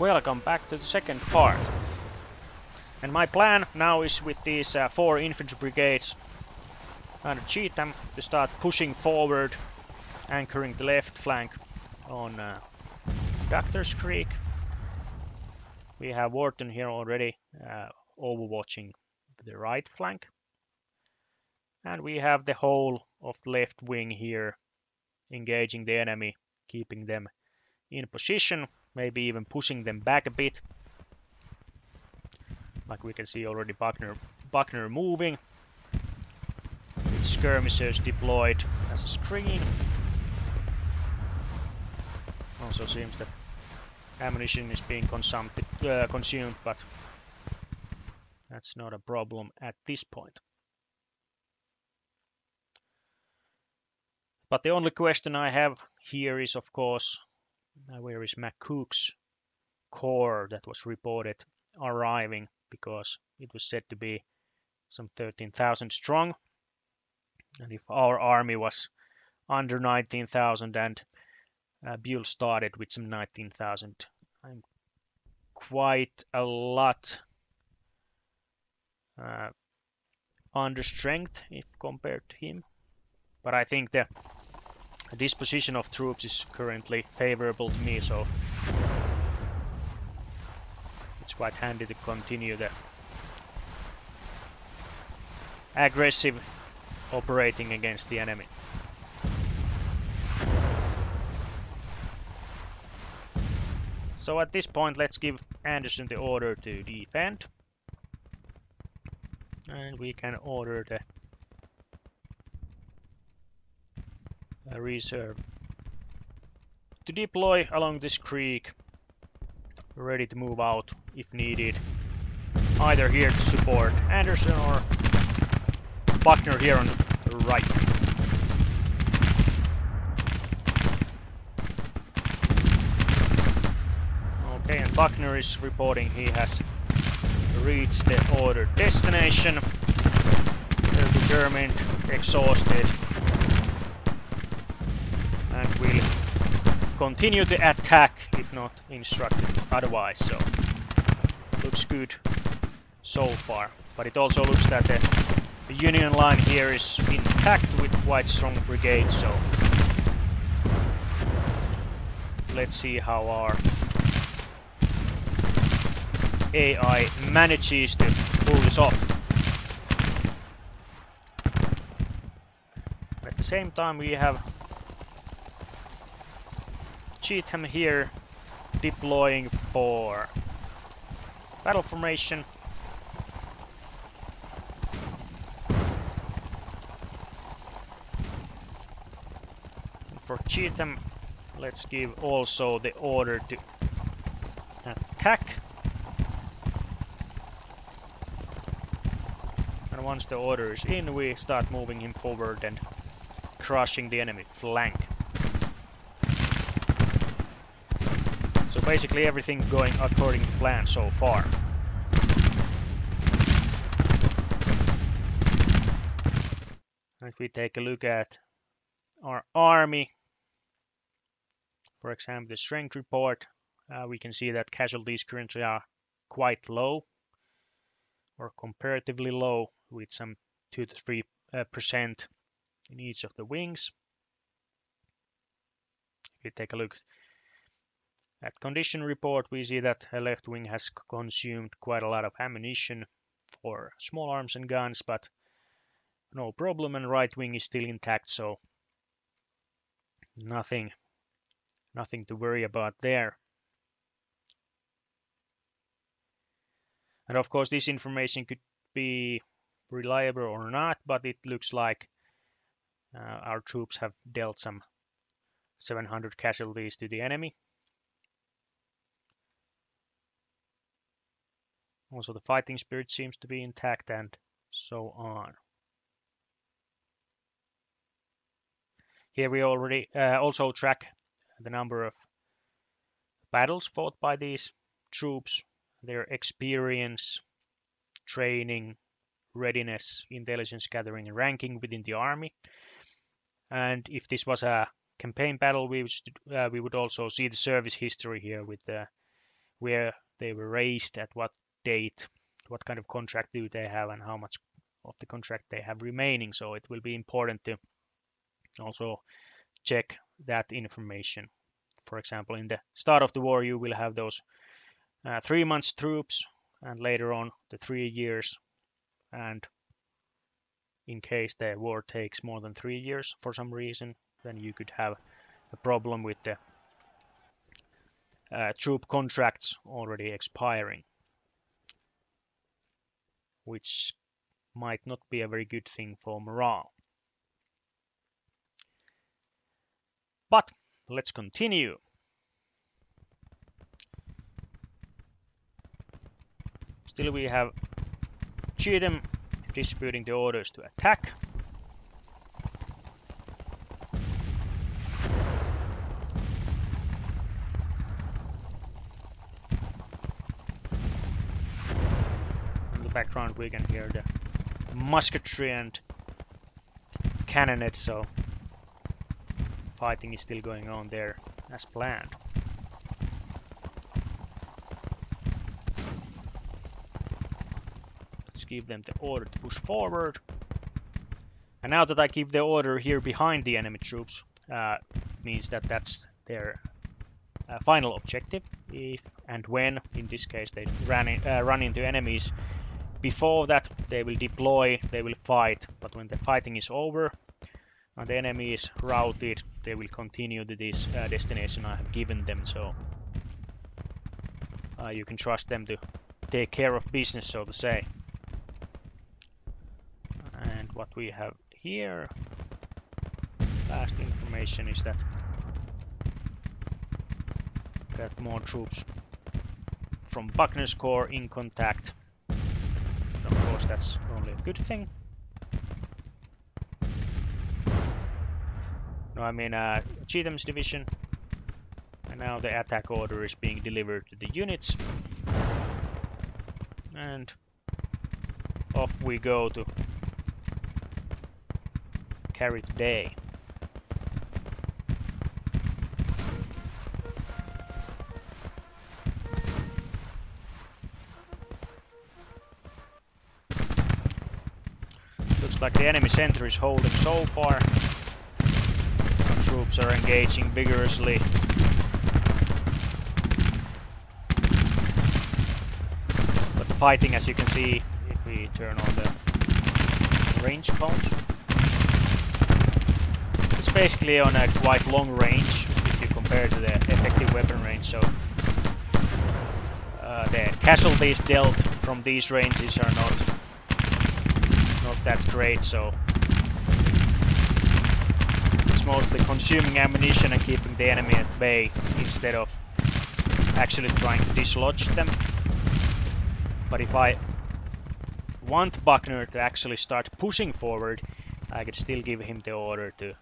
Welcome back to the second part. And my plan now is with these 4 infantry brigades under Cheatham to start pushing forward, anchoring the left flank on Doctors Creek. We have Wharton here already overwatching the right flank. And we have the whole of the left wing here engaging the enemy, keeping them in position, maybe even pushing them back a bit. Like we can see already Buckner moving, with skirmishers deployed as a screen. Also seems that ammunition is being consumed, but that's not a problem at this point. But the only question I have here is, of course, where is McCook's corps that was reported arriving, because it was said to be some 13,000 strong. And if our army was under 19,000 and Buell started with some 19,000, I'm quite a lot under strength if compared to him. But I think the disposition of troops is currently favorable to me, so it's quite handy to continue the aggressive operating against the enemy. So at this point, let's give Anderson the order to defend. And we can order the reserve to deploy along this creek, ready to move out if needed, either here to support Anderson or Buckner here on the right. Okay, and Buckner is reporting he has reached the ordered destination. They're determined, exhausted, and will continue to attack if not instructed otherwise. So looks good so far, but it also looks that the Union line here is intact with quite strong brigades. So let's see how our AI manages to pull this off. At the same time, we have Cheatham here deploying for battle formation. For Cheatham, let's give also the order to attack. And once the order is in, we start moving him forward and crushing the enemy flank. So basically everything going according to plan so far. If we take a look at our army, for example, the strength report, we can see that casualties currently are quite low, or comparatively low, with some 2 to 3% in each of the wings. If we take a look at condition report, we see that the left wing has consumed quite a lot of ammunition for small arms and guns, but no problem, and right wing is still intact, so nothing to worry about there. And of course this information could be reliable or not, but it looks like our troops have dealt some 700 casualties to the enemy. Also the fighting spirit seems to be intact, and so on. Here we already also track the number of battles fought by these troops, their experience, training, readiness, intelligence gathering, and ranking within the army. And if this was a campaign battle, we would also see the service history here with where they were raised, at what date, what kind of contract do they have, and how much of the contract they have remaining. So it will be important to also check that information. For example, in the start of the war, you will have those 3 months troops, and later on the 3 years. And in case the war takes more than 3 years for some reason, then you could have a problem with the troop contracts already expiring, which might not be a very good thing for morale. But let's continue. Still we have Cheatham distributing the orders to attack. In the background we can hear the musketry and cannonade, so fighting is still going on there as planned. Let's give them the order to push forward. And now that I give the order here behind the enemy troops, means that that's their final objective. If and when, in this case, they run into enemies, before that they will deploy, they will fight, but when the fighting is over and the enemy is routed, they will continue to this destination I have given them, so you can trust them to take care of business, so to say. And what we have here, last information is that got more troops from Buckner's Corps in contact. And of course that's only a good thing. No, I mean Cheatham's division. And now the attack order is being delivered to the units. And off we go to carry the day. Looks like the enemy center is holding so far. Our troops are engaging vigorously. But the fighting, as you can see, if we turn on the range cones, it's basically on a quite long range if you compare to the effective weapon range. So the casualties dealt from these ranges are not that great, so it's mostly consuming ammunition and keeping the enemy at bay instead of actually trying to dislodge them. But if I want Buckner to actually start pushing forward, I could still give him the order to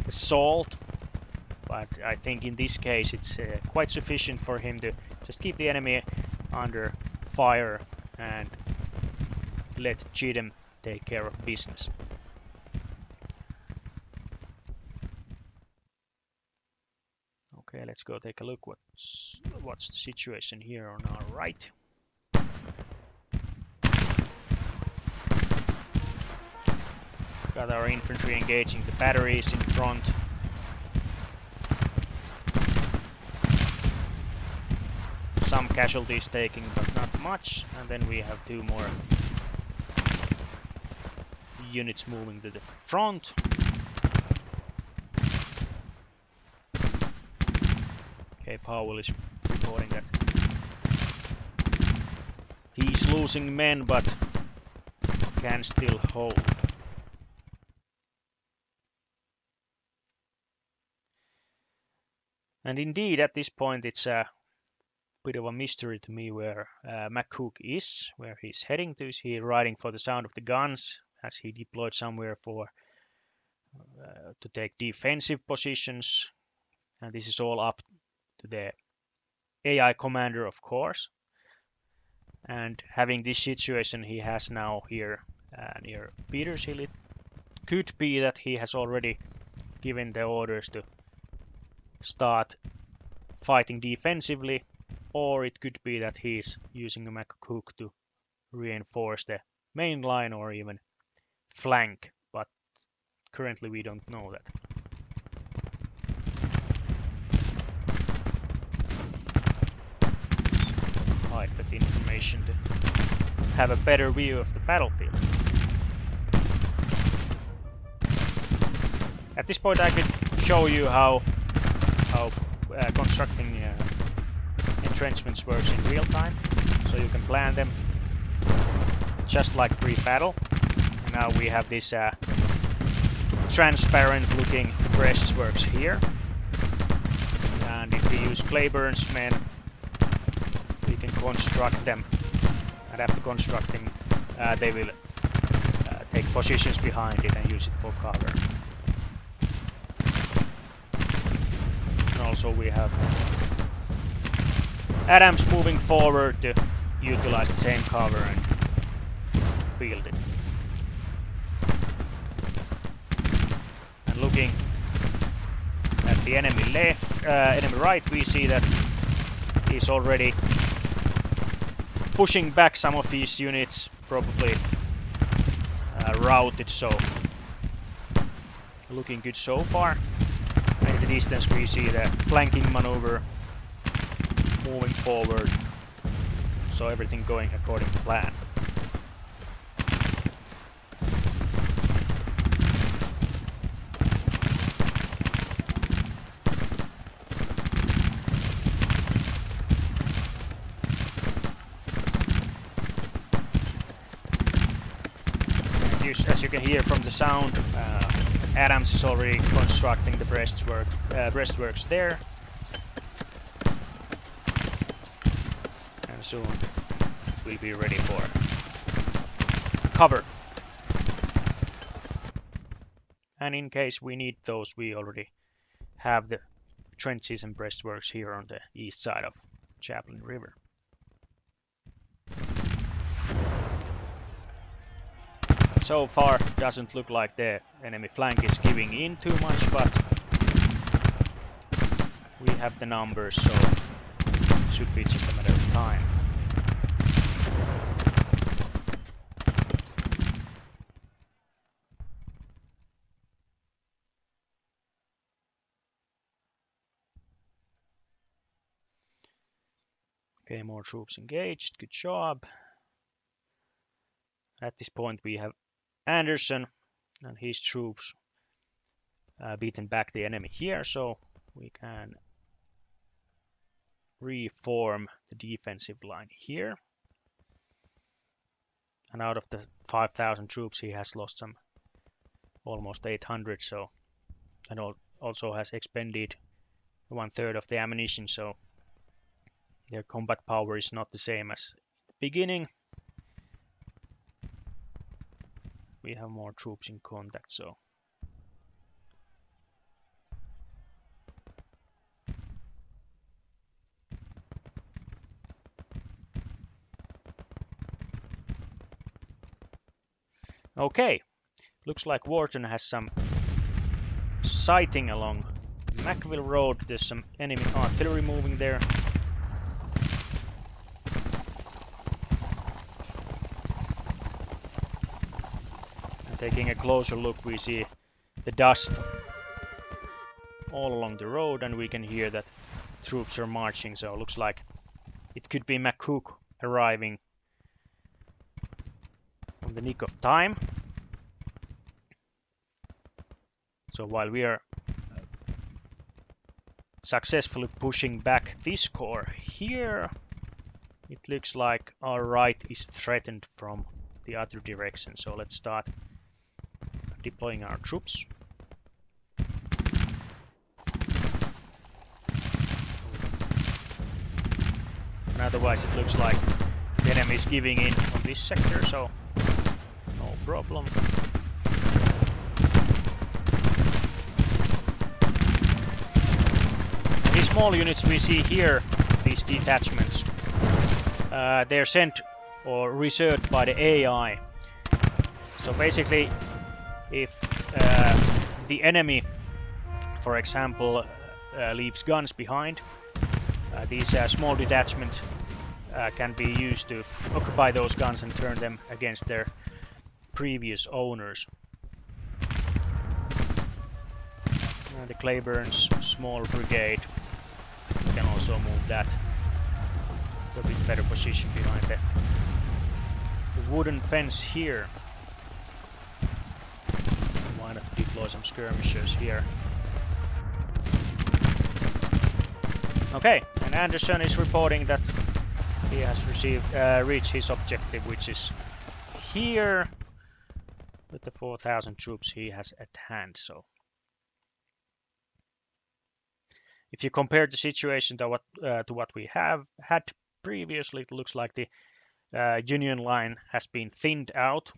assault, but I think in this case it's quite sufficient for him to just keep the enemy under fire and let Cheatham take care of business. Okay, let's go take a look what's the situation here on our right. Got our infantry engaging the batteries in front. Some casualties taking, but not much. And then we have 2 more units moving to the front. Okay, Powell is reporting that he's losing men, but can still hold. And indeed, at this point, it's a bit of a mystery to me where McCook is, where he's heading to. Is he riding for the sound of the guns? Has he deployed somewhere for to take defensive positions? And this is all up to the AI commander, of course. And having this situation he has now here near Petershill, it could be that he has already given the orders to start fighting defensively, or it could be that he's using a McCook to reinforce the main line or even flank, but currently we don't know that. Hide that information to have a better view of the battlefield. At this point I could show you how constructing entrenchments works in real time. So you can plan them just like pre-battle. And now we have this transparent looking breastworks here. And if we use Clayborne's men, we can construct them. And after constructing, they will take positions behind it and use it for cover. And also we have Adams moving forward to utilize the same cover and field it. And looking at the enemy enemy right, we see that he's already pushing back some of these units, probably routed, so looking good so far. And in the distance we see the flanking maneuver moving forward, so everything going according to plan. As you can hear from the sound, Adams is already constructing the breastworks there. And soon we'll be ready for cover. And in case we need those, we already have the trenches and breastworks here on the east side of Chaplin River. So far doesn't look like the enemy flank is giving in too much, but we have the numbers, so it should be just a matter of time. Okay, more troops engaged, good job. At this point we have Anderson and his troops beaten back the enemy here, so we can reform the defensive line here. And out of the 5,000 troops he has lost some almost 800, so, and also has expended 1/3 of the ammunition, so their combat power is not the same as the beginning. We have more troops in contact, so okay, looks like Wharton has some sighting along Macville Road. There's some enemy artillery moving there. Taking a closer look, we see the dust all along the road, and we can hear that troops are marching, so it looks like it could be McCook arriving on the nick of time. So while we are successfully pushing back this corps here, it looks like our right is threatened from the other direction, so let's start deploying our troops. And otherwise it looks like the enemy is giving in on this sector, so no problem. These small units we see here, these detachments, they're sent or researched by the AI. So basically, if the enemy, for example, leaves guns behind, These small detachments can be used to occupy those guns and turn them against their previous owners. The Claiborne's small brigade, we can also move that to a bit better position behind the wooden fence here. Why not deploy some skirmishers here? Okay, and Anderson is reporting that he has reached his objective, which is here with the 4,000 troops he has at hand. So, if you compare the situation to what we have had previously, it looks like the Union line has been thinned out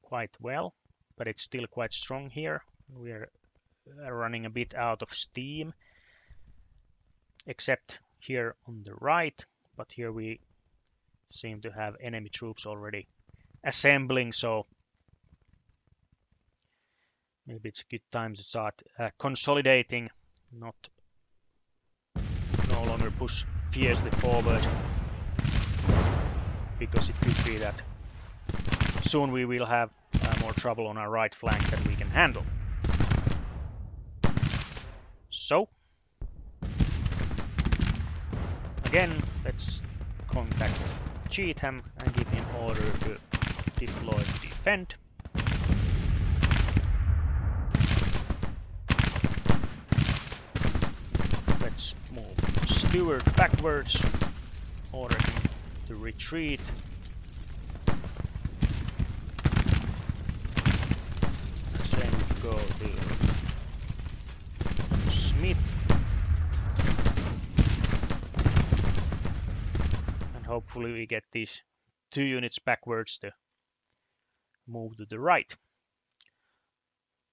quite well, but it's still quite strong here. We are running a bit out of steam, except here on the right, but here we seem to have enemy troops already assembling, so maybe it's a good time to start consolidating, no longer push fiercely forward, because it could be that soon we will have more trouble on our right flank than we can handle. So, again, let's contact Cheatham and give him order to deploy to defend. Let's move Stewart backwards, order him to retreat. Same go to Smith. And hopefully we get these 2 units backwards to move to the right.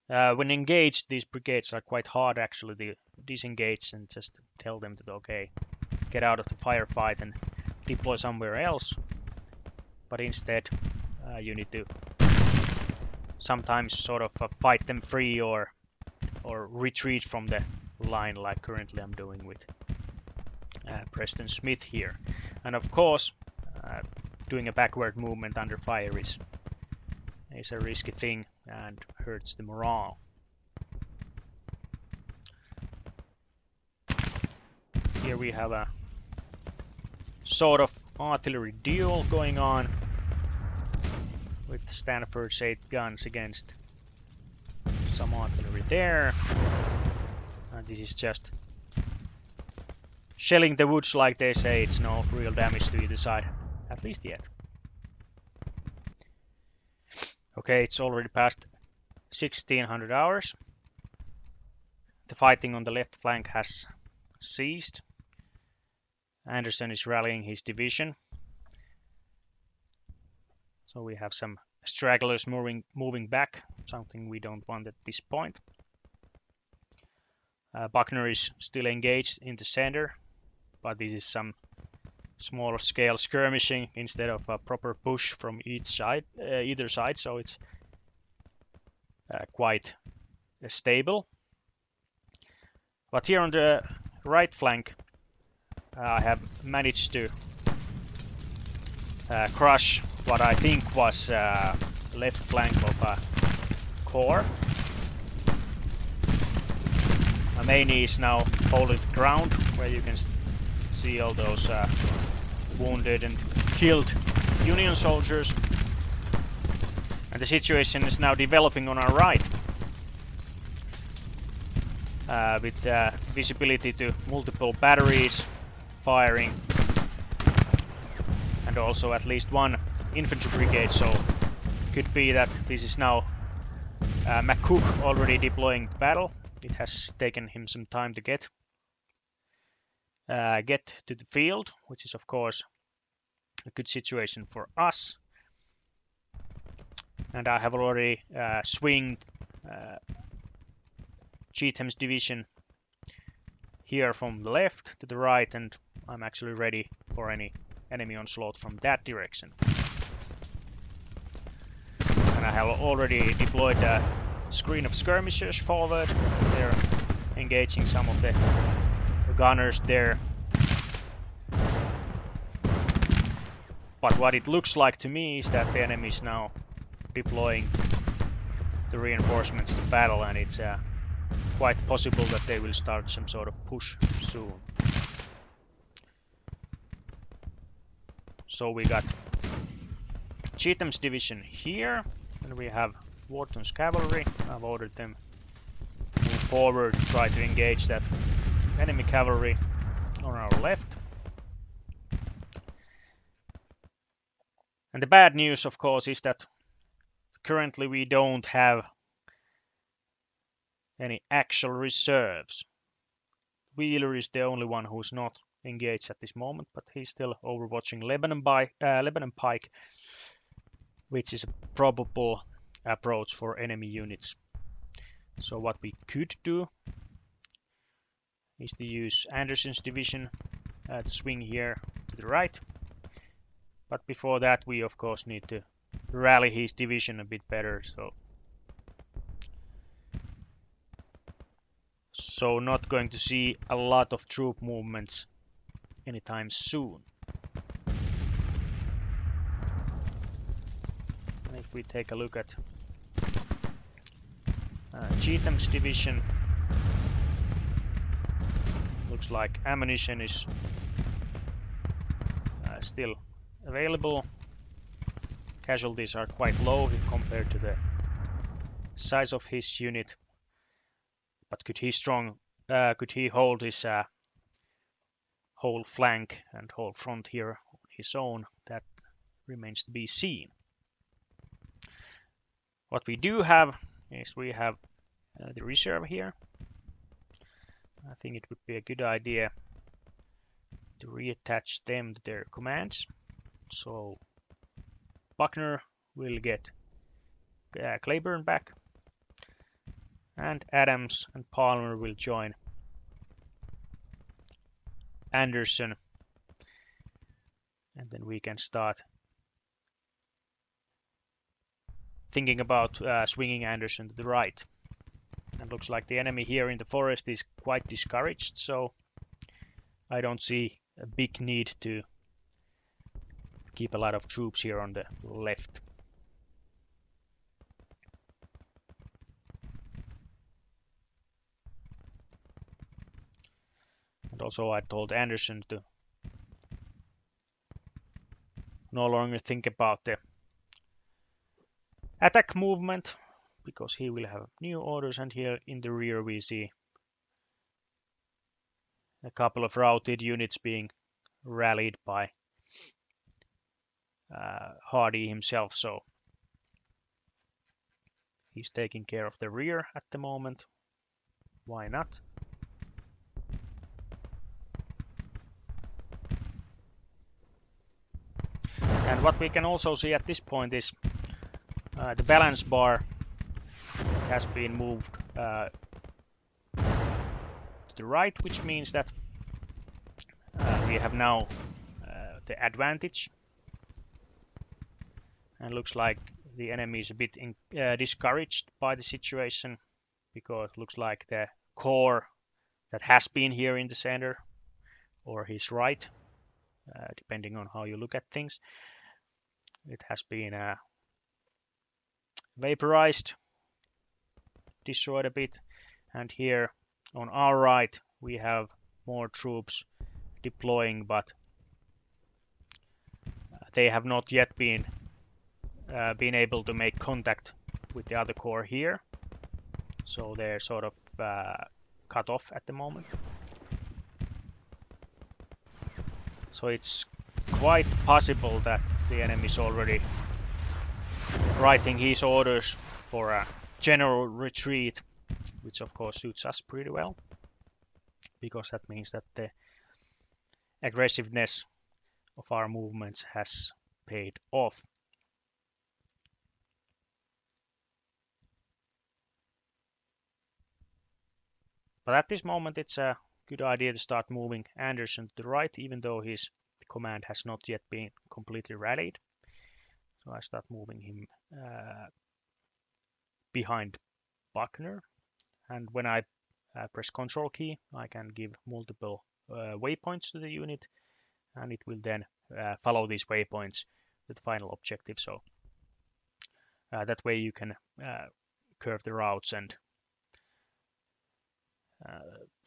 When engaged, these brigades are quite hard actually to disengage and just tell them to, okay, get out of the firefight and deploy somewhere else. But instead, you need to sometimes sort of fight them free or retreat from the line, like currently I'm doing with Preston Smith here. And of course, doing a backward movement under fire is a risky thing and hurts the morale. Here we have a sort of artillery duel going on with Stanford's 8 guns against some artillery there. And this is just shelling the woods, like they say. It's no real damage to either side, at least yet. Okay, it's already past 1600 hours. The fighting on the left flank has ceased. Anderson is rallying his division. So we have some stragglers moving back, something we don't want at this point. Buckner is still engaged in the center, but this is some smaller scale skirmishing instead of a proper push from either side, so it's quite stable. But here on the right flank, I have managed to crush what I think was left flank of a corps. Maney is now holding the ground, where you can see all those wounded and killed Union soldiers. And the situation is now developing on our right, with visibility to multiple batteries firing, and also at least 1 infantry brigade, so could be that this is now McCook already deploying the battle. It has taken him some time to get to the field, which is of course a good situation for us. And I have already swinged Cheatham's division here from the left to the right, and I'm actually ready for any enemy onslaught from that direction. And I have already deployed a screen of skirmishers forward. They're engaging some of the gunners there But what it looks like to me is that the enemy is now deploying the reinforcements to battle, and it's quite possible that they will start some sort of push soon. So we got Chetham's division here, and we have Wharton's cavalry. I've ordered them to move forward to try to engage that enemy cavalry on our left. And the bad news, of course, is that currently we don't have any actual reserves. Wheeler is the only one who's not engaged at this moment, but he's still overwatching Lebanon Pike, which is a probable approach for enemy units. So what we could do is to use Anderson's division to swing here to the right. But before that, we of course need to rally his division a bit better. So not going to see a lot of troop movements anytime soon. And if we take a look at Chetham's division, looks like ammunition is still available. Casualties are quite low compared to the size of his unit, but could he hold his whole flank and whole front here on his own? That remains to be seen. What we do have is we have the reserve here. I think it would be a good idea to reattach them to their commands. So Buckner will get Claiborne back, and Adams and Palmer will join Anderson, and then we can start thinking about swinging Anderson to the right. And looks like the enemy here in the forest is quite discouraged, so I don't see a big need to keep a lot of troops here on the left. And also I told Anderson to no longer think about the attack movement, because he will have new orders, and here in the rear we see a couple of routed units being rallied by Hardy himself, so he's taking care of the rear at the moment. Why not? And what we can also see at this point is the balance bar has been moved to the right, which means that we have now the advantage. And looks like the enemy is a bit discouraged by the situation, because it looks like the core that has been here in the center, or his right, depending on how you look at things, it has been vaporized, destroyed a bit. And here on our right we have more troops deploying, but they have not yet been able to make contact with the other corps here, so they're sort of cut off at the moment. So it's quite possible that the enemy is already writing his orders for a general retreat, which of course suits us pretty well, because that means that the aggressiveness of our movements has paid off. But at this moment it's a good idea to start moving Anderson to the right, even though his command has not yet been completely rallied. So I start moving him behind Buckner, and when I press Control key I can give multiple waypoints to the unit, and it will then follow these waypoints to the final objective. So that way you can curve the routes and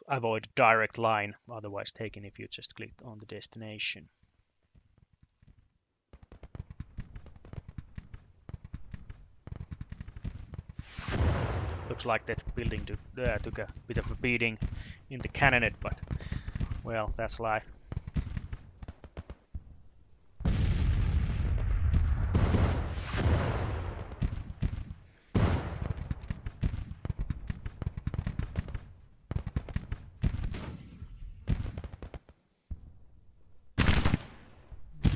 avoid direct line otherwise taken if you just click on the destination. Looks like that building took a bit of a beating in the cannonade, but well, that's life.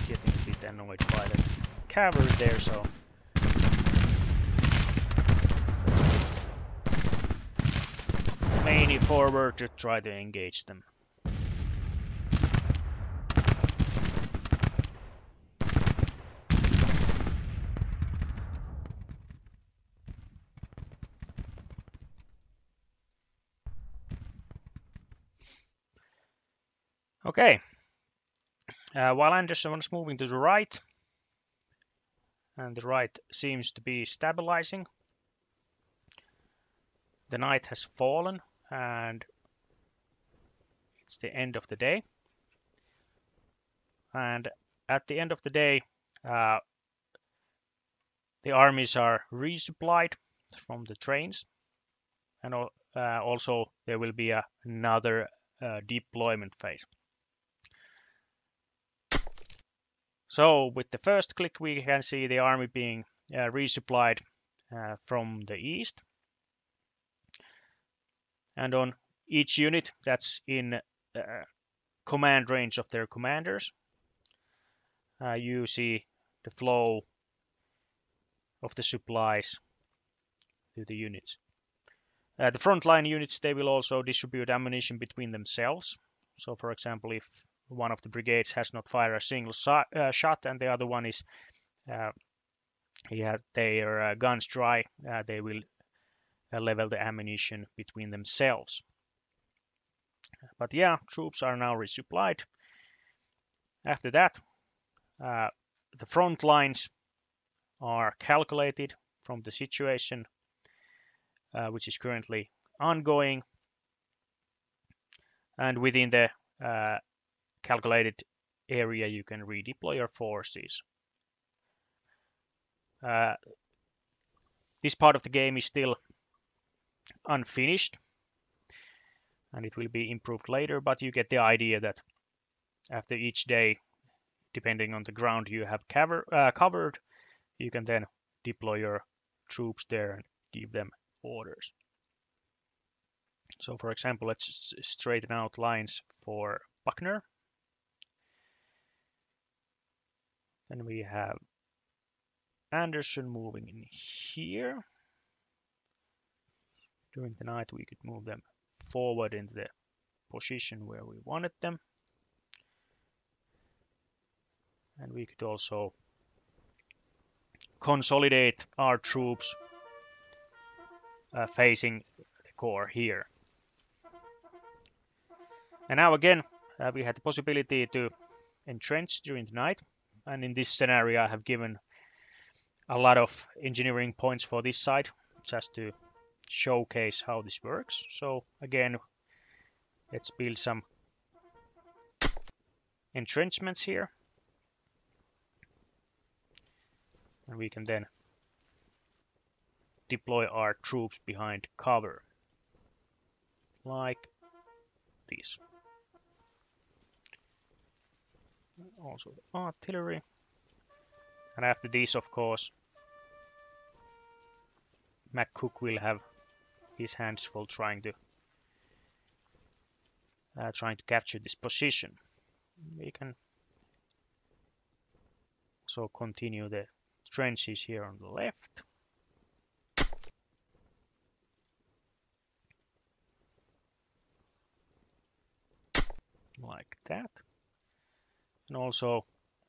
Getting a bit annoyed by the cavalry there, so mainly forward to try to engage them. Okay, while Anderson was moving to the right, and the right seems to be stabilizing, the night has fallen and it's the end of the day. And at the end of the day, the armies are resupplied from the trains, and also there will be another deployment phase. So with the first click we can see the army being resupplied from the east, and on each unit that's in command range of their commanders, you see the flow of the supplies to the units. The frontline units, they will also distribute ammunition between themselves. So for example, if one of the brigades has not fired a single shot and the other one is he has their guns dry, they will level the ammunition between themselves. But yeah, troops are now resupplied. After that, the front lines are calculated from the situation which is currently ongoing, and within the calculated area you can redeploy your forces. This part of the game is still unfinished and it will be improved later, but you get the idea that after each day, depending on the ground you have covered, you can then deploy your troops there and give them orders. So for example, let's straighten out lines for Buckner. Then we have Anderson moving in here. During the night we could move them forward into the position where we wanted them. And we could also consolidate our troops facing the core here. And now again, we had the possibility to entrench during the night. And in this scenario, I have given a lot of engineering points for this side, just to showcase how this works. So again, let's build some entrenchments here. And we can then deploy our troops behind cover, like this. Also the artillery. And after this, of course, McCook will have his hands full trying to capture this position. We can also continue the trenches here on the left. Like that. And also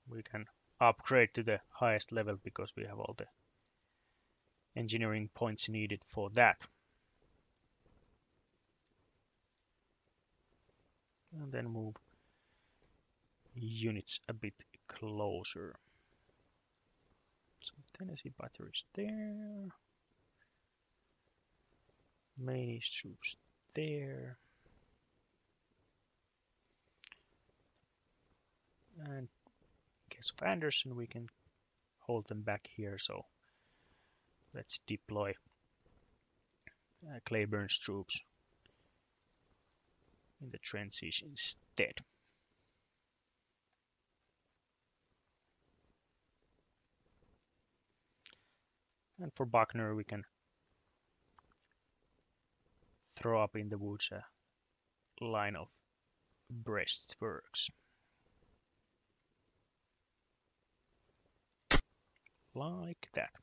we can upgrade to the highest level because we have all the engineering points needed for that. And then move units a bit closer. Some Tennessee batteries there. Main troops there. And in case of Anderson, we can hold them back here. So let's deploy Claiborne's troops in the trenches instead. And for Buckner, we can throw up in the woods a line of breastworks. Like that.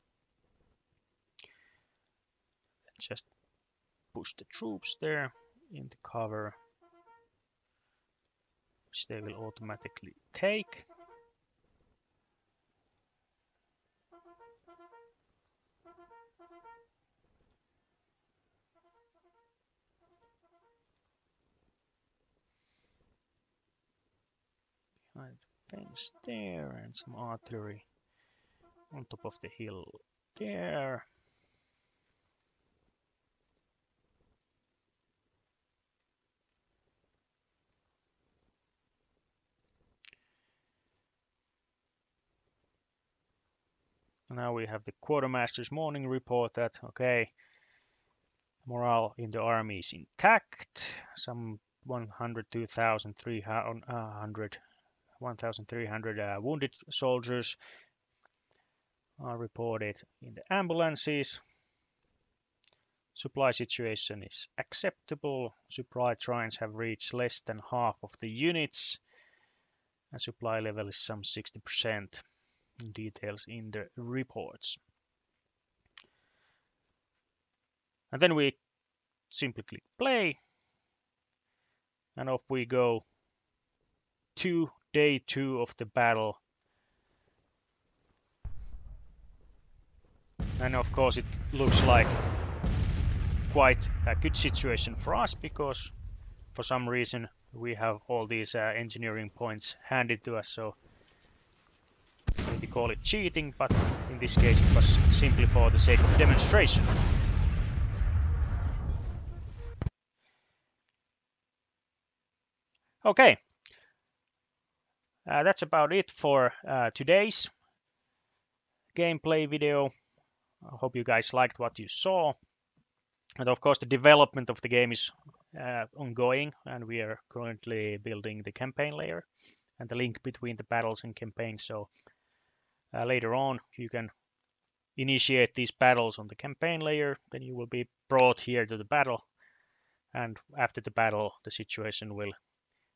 Let's just push the troops there into cover, which they will automatically take. Behind the fence there, and some artillery on top of the hill there. Now we have the quartermaster's morning report that, okay, morale in the army is intact. Some 1,300 wounded soldiers are reported in the ambulances. Supply situation is acceptable. Supply trains have reached less than half of the units, and supply level is some 60%. Details in the reports. And then we simply click play, and off we go to day 2 of the battle. And of course it looks like quite a good situation for us, because for some reason we have all these engineering points handed to us, so maybe call it cheating, but in this case it was simply for the sake of demonstration. Okay, that's about it for today's gameplay video. I hope you guys liked what you saw. And of course the development of the game is ongoing, and we are currently building the campaign layer and the link between the battles and campaigns. So later on you can initiate these battles on the campaign layer, then you will be brought here to the battle, and after the battle the situation will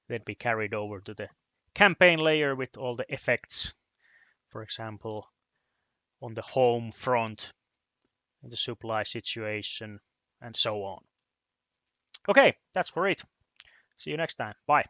then be carried over to the campaign layer with all the effects, for example on the home front, the supply situation, and so on. Okay, that's for it. See you next time. Bye.